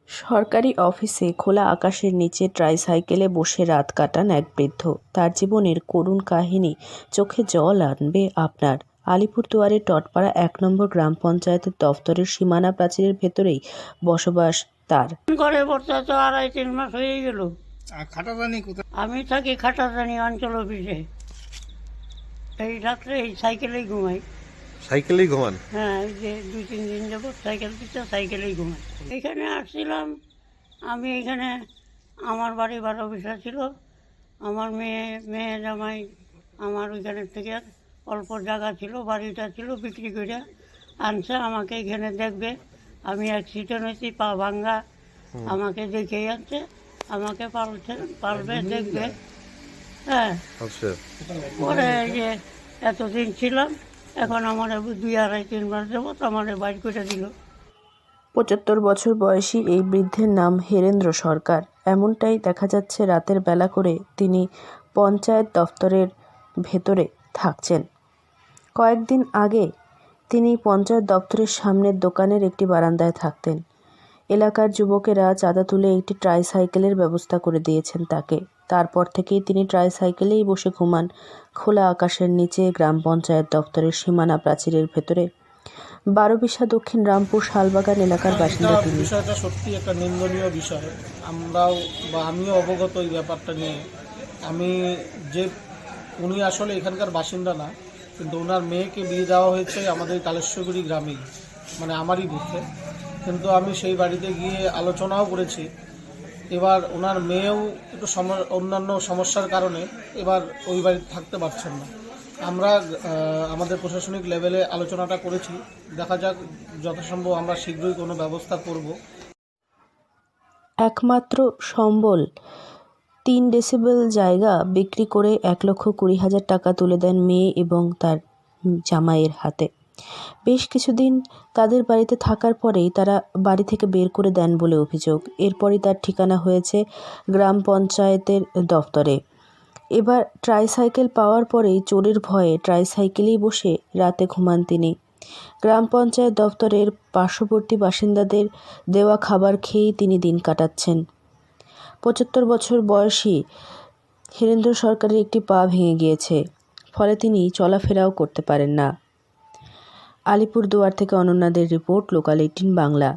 সরকারি অফিসে খোলা আকাশের নিচে ট্রাইসাইকেলে বসে রাত কাটান এক বৃদ্ধ। তার জীবনের করুণ কাহিনী চোখে জল আনবে আপনার। আলিপুরদুয়ারের টটপাড়া ১ নম্বর গ্রাম পঞ্চায়েতের দফতরের সীমানা প্রাচীরের ভেতরেই বসবাস তার। ঘরে বসতে তো ২.৫-৩ মাস হয়ে গেল। আমি থাকি খাটারানি অঞ্চল অফিসে। এই রাত্রে এই সাইকেলেই ঘুমাই। সাইকেলেই ঘুমান? হ্যাঁ, এই যে ২-৩ দিন যাবত সাইকেল দিচ্ছে, সাইকেলেই ঘুমাই। এখানে আসছিলাম আমি। এখানে আমার বাড়ি ভাড়া অফিসা ছিল। আমার মেয়ে জামাই আমার ওইখানে থেকে অল্প জায়গা ছিল, বাড়িটা ছিল, বিক্রি করে আনছে। আমাকে এখানে দেখবে, আমি অ্যাক্সিডেন্ট হয়েছি, পা ভাঙ্গা, আমাকে দেখেই আনছে। আমাকে পালবে, দেখবে। হ্যাঁ, আচ্ছা। পরে এই যে এতদিন ছিলাম, এখন আমার ২-২.৫-৩ মাস যাবত আমার বাইর করে দিল। ৭৫ বছর বয়সী এই বৃদ্ধের নাম হীরেন্দ্র সরকার। এমনটাই দেখা যাচ্ছে রাতের বেলা করে তিনি পঞ্চায়েত দফতরের ভেতরে থাকছেন। কয়েকদিন আগে তিনি পঞ্চায়েত দপ্তরের সামনের দোকানের একটি বারান্দায় থাকতেন। এলাকার যুবকেরা চাঁদা তুলে একটি ট্রাইসাইকেলের ব্যবস্থা করে দিয়েছেন তাকে। তারপর থেকেই তিনি ট্রাইসাইকেলেই বসে ঘুমান খোলা আকাশের নিচে গ্রাম পঞ্চায়েত দপ্তরের সীমানা প্রাচীরের ভেতরে। ১২বিশা দক্ষিণ রামপুর শালবাগান এলাকার বাসিন্দা তিনি। বিষয়টা সত্যি একটা নিন্দনীয় বিষয়। আমিও অবগত এই ব্যাপারটা নিয়ে। উনি আসলে এখানকার বাসিন্দা না, কিন্তু ওনার মেয়েকে বিয়ে দেওয়া হয়েছে আমাদের কালেশ্বরগুড়ি গ্রামেই, মানে আমারই বুথে। কিন্তু আমি সেই বাড়িতে গিয়ে আলোচনাও করেছি। এবার ওনার মেয়েও একটু অন্যান্য সমস্যার কারণে এবার ওই বাড়িতে থাকতে পারছেন না। আমরা আমাদের প্রশাসনিক লেভেলে আলোচনাটা করেছি, দেখা যাক, যথাসম্ভব আমরা শীঘ্রই কোনো ব্যবস্থা করব। একমাত্র সম্বল ৩ ডেসিবেল জায়গা বিক্রি করে ১,২০,০০০ টাকা তুলে দেন মেয়ে এবং তার জামাইয়ের হাতে। বেশ কিছুদিন তাদের বাড়িতে থাকার পরেই তারা বাড়ি থেকে বের করে দেন বলে অভিযোগ। এরপরই তার ঠিকানা হয়েছে গ্রাম পঞ্চায়েতের দফতরে। এবার ট্রাইসাইকেল পাওয়ার পরেই চোরের ভয়ে ট্রাইসাইকেলেই বসে রাতে ঘুমান তিনি। গ্রাম পঞ্চায়েত দফতরের পার্শ্ববর্তী বাসিন্দাদের দেওয়া খাবার খেয়েই তিনি দিন কাটাচ্ছেন। ৭৫ বছর বয়সী হীরেন্দ্র সরকারের একটি পা ভেঙে গিয়েছে, ফলে তিনি চলাফেরাও করতে পারেন না। আলিপুরদুয়ার থেকে অনন্যাদের রিপোর্ট, লোকাল ১৮ বাংলা।